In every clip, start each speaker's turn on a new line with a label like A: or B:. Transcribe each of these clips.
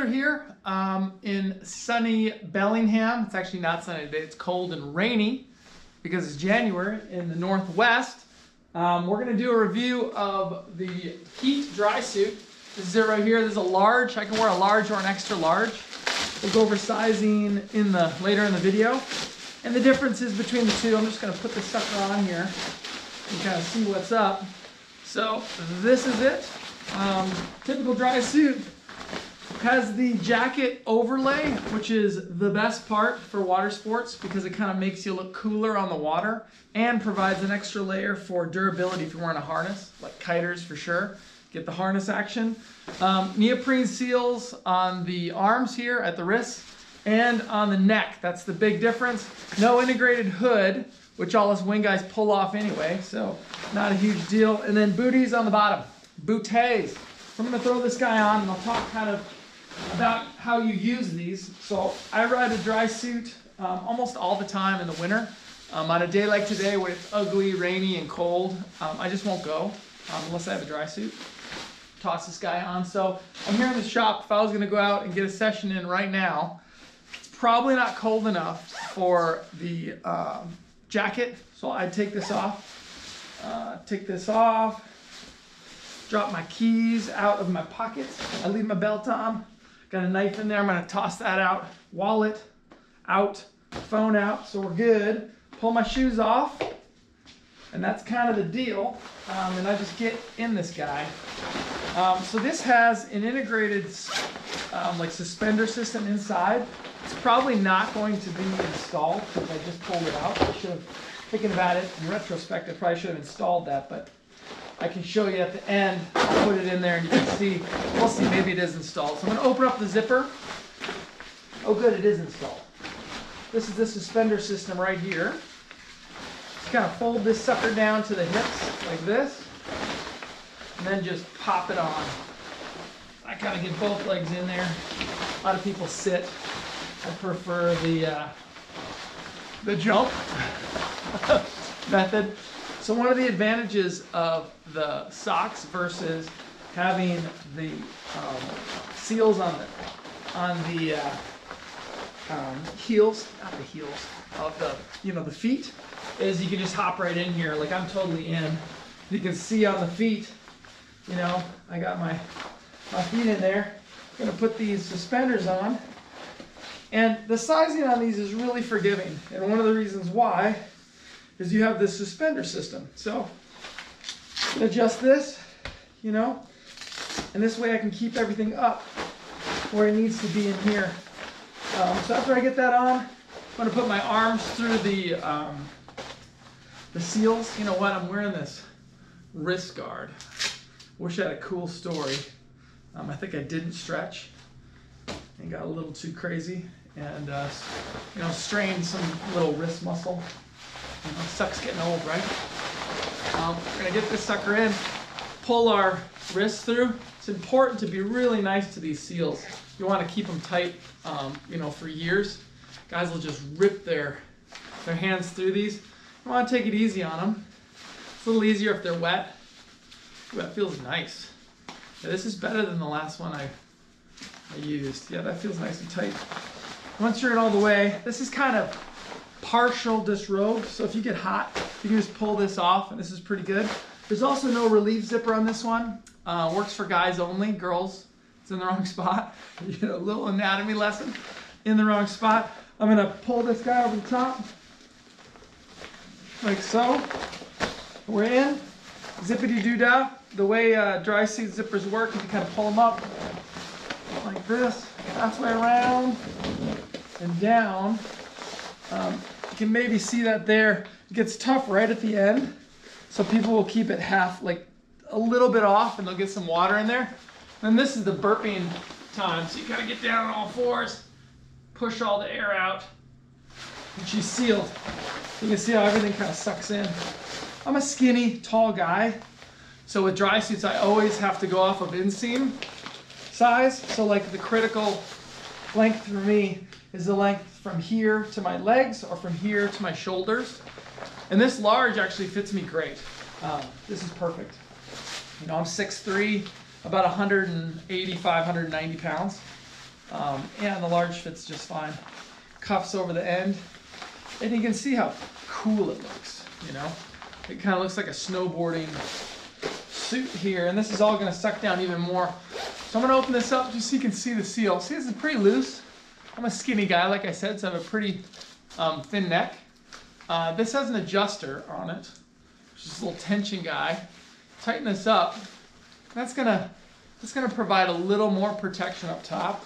A: cooler here in sunny Bellingham. It's actually not sunny today. It's cold and rainy because it's January in the Northwest. We're going to do a review of the Heat Drysuit. This is it right here. This is a large. I can wear a large or an extra large. We'll go over sizing later in the video. And the differences between the two. I'm just going to put this sucker on here and kind of see what's up. So this is it. Typical Drysuit has the jacket overlay, which is the best part for water sports because it kind of makes you look cooler on the water and provides an extra layer for durability if you're wearing a harness, like kiters for sure. Get the harness action. Neoprene seals on the arms here at the wrists and on the neck. That's the big difference. No integrated hood, which all us wing guys pull off anyway, so not a huge deal. And then booties on the bottom. Booties. So I'm going to throw this guy on and I'll talk kind of about how you use these. So I ride a Drysuit almost all the time in the winter. On a day like today where it's ugly, rainy, and cold, I just won't go unless I have a Drysuit. Toss this guy on. So I'm here in the shop. If I was going to go out and get a session in right now, it's probably not cold enough for the jacket. So I'd take this off. Drop my keys out of my pockets. I leave my belt on. Got a knife in there. I'm going to toss that out. Wallet out. Phone out. So we're good. Pull my shoes off. And that's kind of the deal. And I just get in this guy. So this has an integrated like suspender system inside. It's probably not going to be installed because I just pulled it out. I should have, thinking about it in retrospect, I probably should have installed that, but I can show you at the end. I'll put it in there and you can see. We'll see, maybe it is installed. So I'm going to open up the zipper. Oh good, it is installed. This is the suspender system right here. Just kind of fold this sucker down to the hips like this. And then just pop it on. I kind of get both legs in there. A lot of people sit. I prefer the jump method. So one of the advantages of the socks versus having the seals on the heels, not the heels, of the feet, is you can just hop right in here. Like I'm totally in. You can see on the feet, I got my feet in there. I'm gonna put these suspenders on. And the sizing on these is really forgiving. And one of the reasons why is you have this suspender system. So adjust this, and this way I can keep everything up where it needs to be in here. So after I get that on, I'm gonna put my arms through the seals. You know what, I'm wearing this wrist guard. Wish I had a cool story. I think I didn't stretch and got a little too crazy and strained some little wrist muscle. Sucks getting old, right? We're gonna get this sucker in, pull our wrists through. It's important to be really nice to these seals. You want to keep them tight, for years. Guys will just rip their hands through these. You want to take it easy on them. It's a little easier if they're wet. Ooh, that feels nice. Yeah, this is better than the last one I used. Yeah, that feels nice and tight. Once you're in all the way, this is kind of partial disrobe, so if you get hot, you can just pull this off, and this is pretty good. There's also no relief zipper on this one. Works for guys only. Girls, it's in the wrong spot. A little anatomy lesson. In the wrong spot. I'm going to pull this guy over the top, like so. We're in. Zippity-doo-dah. The way Drysuit zippers work is you kind of pull them up like this, halfway around and down. You can maybe see that there. It gets tough right at the end, so people will keep it like a little bit off, and they'll get some water in there. And this is the burping time, so you gotta get down on all fours, push all the air out, and she's sealed. You can see how everything kind of sucks in. I'm a skinny, tall guy, so with Drysuits I always have to go off of inseam size. So like the critical length for me is the length from here to my legs or from here to my shoulders. And this large actually fits me great. This is perfect. I'm 6'3", about 185, 190 pounds. And the large fits just fine. Cuffs over the end. And you can see how cool it looks, you know? It kind of looks like a snowboarding suit here. And this is all gonna suck down even more. So I'm gonna open this up just so you can see the seal. See, this is pretty loose. I'm a skinny guy, like I said, so I have a pretty thin neck. This has an adjuster on it, which is a little tension guy. Tighten this up. That's gonna provide a little more protection up top.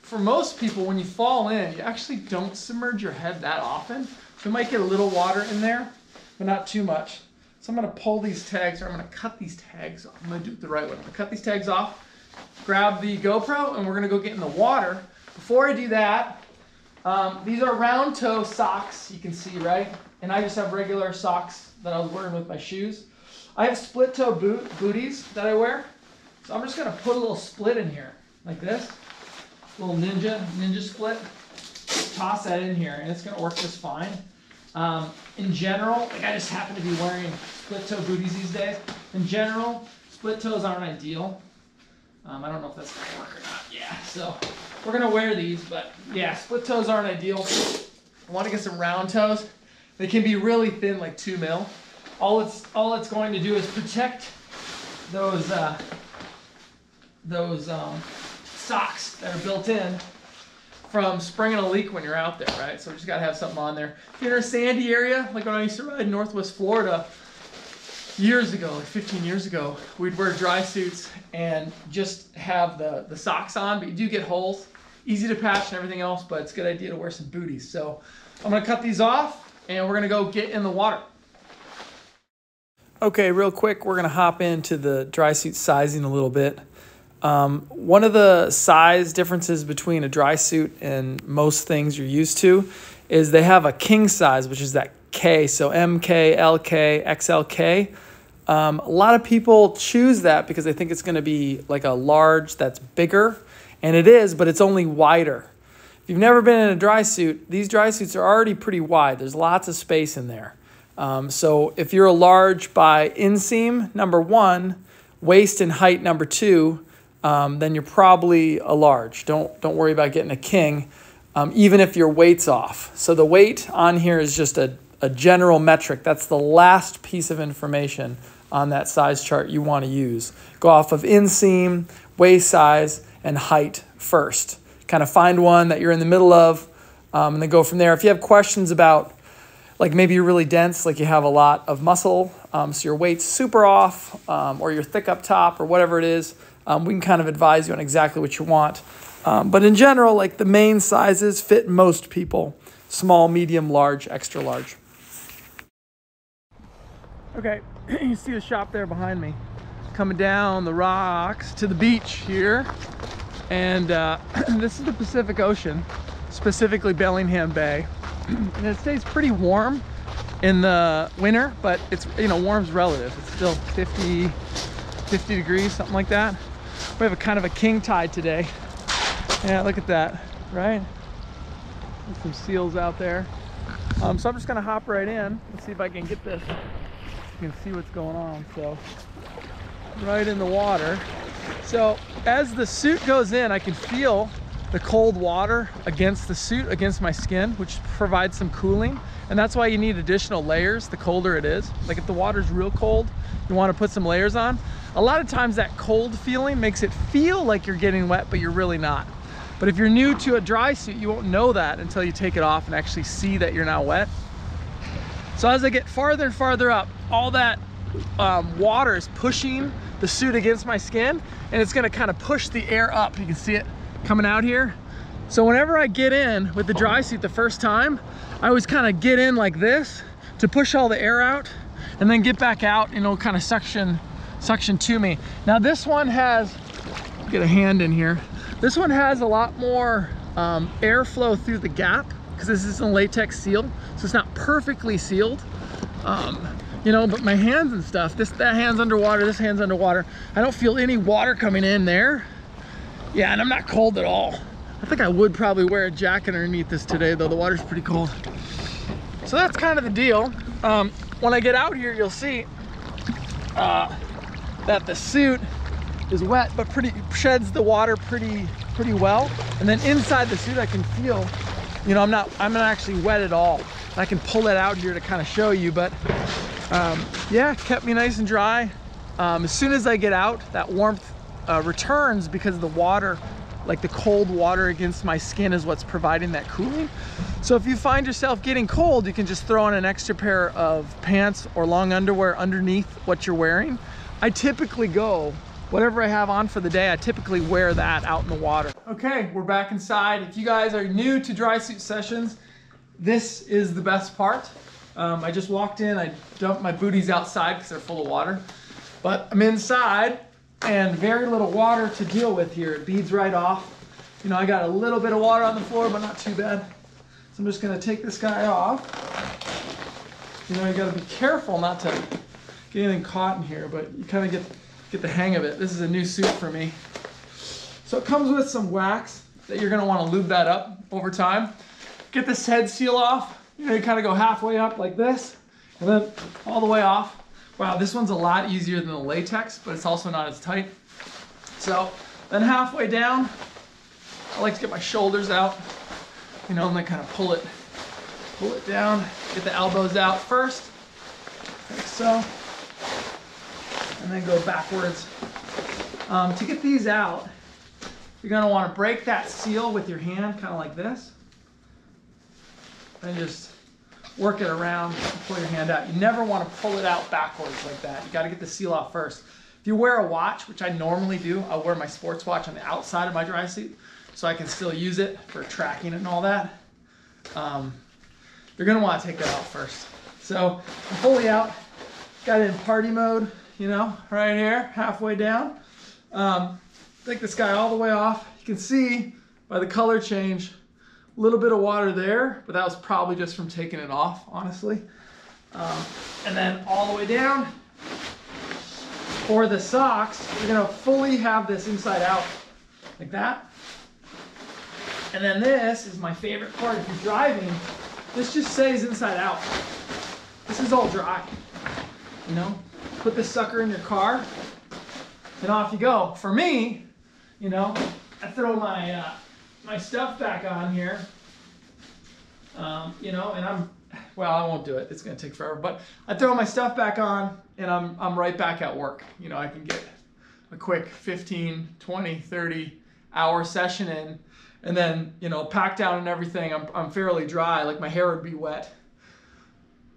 A: For most people, when you fall in, you actually don't submerge your head that often. So you might get a little water in there, but not too much. So I'm gonna pull these tags, or I'm gonna cut these tags off. I'm gonna do it the right way. I'm gonna cut these tags off, grab the GoPro, and we're gonna go get in the water. Before I do that, these are round toe socks, you can see, right? And I just have regular socks that I was wearing with my shoes. I have split toe booties that I wear. So I'm just gonna put a little split in here, like this. Little ninja split. Toss that in here, and it's gonna work just fine. In general, like I just happen to be wearing split toe booties these days. In general, split toes aren't ideal. I don't know if that's gonna work or not. Yeah, so we're gonna wear these, but yeah, split toes aren't ideal. I wanna get some round toes. They can be really thin, like 2 mil. All it's going to do is protect those socks that are built in from springing a leak when you're out there, right? So we just gotta have something on there. If you're in a sandy area, like when I used to ride in Northwest Florida years ago, like 15 years ago, we'd wear dry suits and just have the socks on, but you do get holes. Easy to patch and everything else, but it's a good idea to wear some booties. So I'm gonna cut these off and we're gonna go get in the water. Okay, real quick, we're gonna hop into the dry suit sizing a little bit. One of the size differences between a dry suit and most things you're used to is they have a king size, which is that K, so MK, LK, XLK. A lot of people choose that because they think it's going to be like a large that's bigger, and it is, but it's only wider. If you've never been in a dry suit, these dry suits are already pretty wide. There's lots of space in there. So if you're a large by inseam, number 1, waist and height, number 2, then you're probably a large. Don't worry about getting a king, even if your weight's off. So the weight on here is just a general metric. That's the last piece of information on that size chart you want to use. Go off of inseam, waist size, and height first. Kind of find one that you're in the middle of, and then go from there. If you have questions about, like maybe you're really dense, like you have a lot of muscle, so your weight's super off, or you're thick up top, or whatever it is, we can kind of advise you on exactly what you want. But in general, like the main sizes fit most people: small, medium, large, extra large. Okay, you see the shop there behind me. Coming down the rocks to the beach here. And this is the Pacific Ocean, specifically Bellingham Bay. And it stays pretty warm in the winter, but it's, you know, warm's relative. It's still 50 degrees, something like that. We have a kind of a king tide today. Yeah, look at that, right? There's some seals out there. So I'm just gonna hop right in and see if I can get this. You can see what's going on. So right in the water. So as the suit goes in, I can feel the cold water against the suit, against my skin, which provides some cooling. And that's why you need additional layers the colder it is. Like if the water's real cold, you want to put some layers on. A lot of times that cold feeling makes it feel like you're getting wet, but you're really not. But if you're new to a dry suit, you won't know that until you take it off and actually see that you're not wet. So as I get farther and farther up, all that water is pushing the suit against my skin, and it's gonna kind of push the air up. You can see it coming out here. So whenever I get in with the dry suit the first time, I always kind of get in like this to push all the air out, and then get back out and it'll kind of suction to me. Now this one has, get a hand in here, this one has a lot more airflow through the gap because this is a latex seal, so it's not perfectly sealed. You know, but my hands and stuff, that hand's underwater, this hand's underwater. I don't feel any water coming in there. Yeah, and I'm not cold at all. I think I would probably wear a jacket underneath this today, though the water's pretty cold. So that's kind of the deal. When I get out here, you'll see that the suit is wet, but sheds the water pretty well. And then inside the suit, I can feel, you know, I'm not actually wet at all. I can pull it out here to kind of show you, but yeah, it kept me nice and dry. As soon as I get out, that warmth returns because the water, like the cold water against my skin, is what's providing that cooling. So if you find yourself getting cold, you can just throw on an extra pair of pants or long underwear underneath what you're wearing. I typically go, whatever I have on for the day, I typically wear that out in the water. Okay, we're back inside. If you guys are new to Drysuit sessions, this is the best part. I just walked in, I dumped my booties outside because they're full of water. But I'm inside and very little water to deal with here. It beads right off. You know, I got a little bit of water on the floor, but not too bad. So I'm just gonna take this guy off. You know, you gotta be careful not to get anything caught in here, but you kind of get the hang of it. This is a new suit for me. So it comes with some wax that you're gonna wanna lube that up over time. Get this head seal off. You know, you kind of go halfway up like this, and then all the way off. Wow, this one's a lot easier than the latex, but it's also not as tight. So then halfway down, I like to get my shoulders out, you know, and then kind of pull it down, get the elbows out first, like so, and then go backwards. To get these out, you're gonna wanna break that seal with your hand, kind of like this, and just work it around and pull your hand out. You never want to pull it out backwards like that. You got to get the seal off first. If you wear a watch, which I normally do, I'll wear my sports watch on the outside of my dry suit so I can still use it for tracking and all that. You're going to want to take that out first. So I'm fully out, got it in party mode, you know, right here, halfway down. Take this guy all the way off. You can see by the color change, a little bit of water there, but that was probably just from taking it off, honestly. And then all the way down. For the socks, you're gonna fully have this inside out, like that. And then this is my favorite part. If you're driving, this just stays inside out. This is all dry, you know? Put this sucker in your car, and off you go. For me, you know, I throw my my stuff back on here, you know, and well, I won't do it. It's going to take forever, but I throw my stuff back on and I'm right back at work. You know, I can get a quick 15, 20, 30 hour session in, and then, you know, pack down and everything. I'm fairly dry, like my hair would be wet.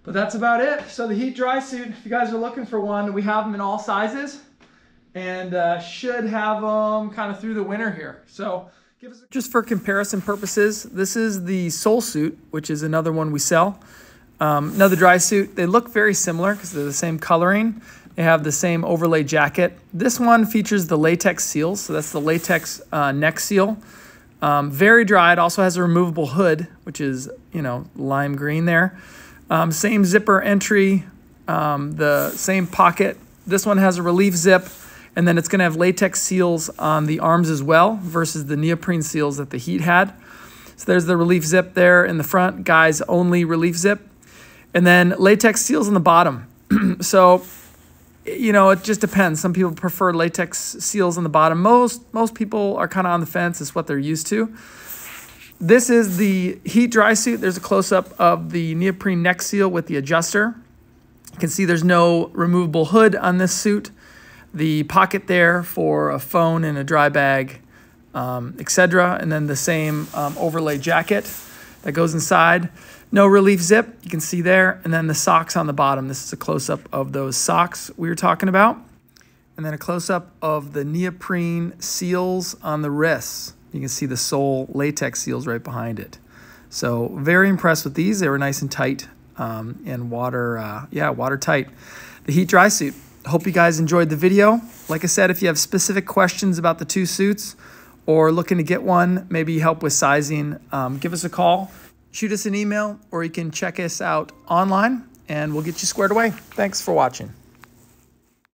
A: But that's about it. So the Heat Dry Suit, if you guys are looking for one, we have them in all sizes and should have them kind of through the winter here. So just for comparison purposes, this is the Soul Suit, which is another one we sell. Another dry suit. They look very similar because they're the same coloring. They have the same overlay jacket. This one features the latex seals, so that's the latex neck seal. Very dry. It also has a removable hood, which is, you know, lime green there. Same zipper entry, the same pocket. This one has a relief zip. And then it's going to have latex seals on the arms as well versus the neoprene seals that the Heat had. So there's the relief zip there in the front, guys only relief zip. And then latex seals on the bottom. So, you know, it just depends. Some people prefer latex seals on the bottom. Most people are kind of on the fence. It's what they're used to. This is the Heat Dry Suit. There's a close-up of the neoprene neck seal with the adjuster. You can see there's no removable hood on this suit. The pocket there for a phone and a dry bag, etc. And then the same overlay jacket that goes inside. No relief zip, you can see there. And then the socks on the bottom. This is a close-up of those socks we were talking about. And then a close-up of the neoprene seals on the wrists. You can see the sole latex seals right behind it. So very impressed with these. They were nice and tight and watertight. The Heat Dry Suit. Hope you guys enjoyed the video. Like I said, if you have specific questions about the two suits or looking to get one, maybe help with sizing, give us a call, shoot us an email, or you can check us out online and we'll get you squared away. Thanks for watching.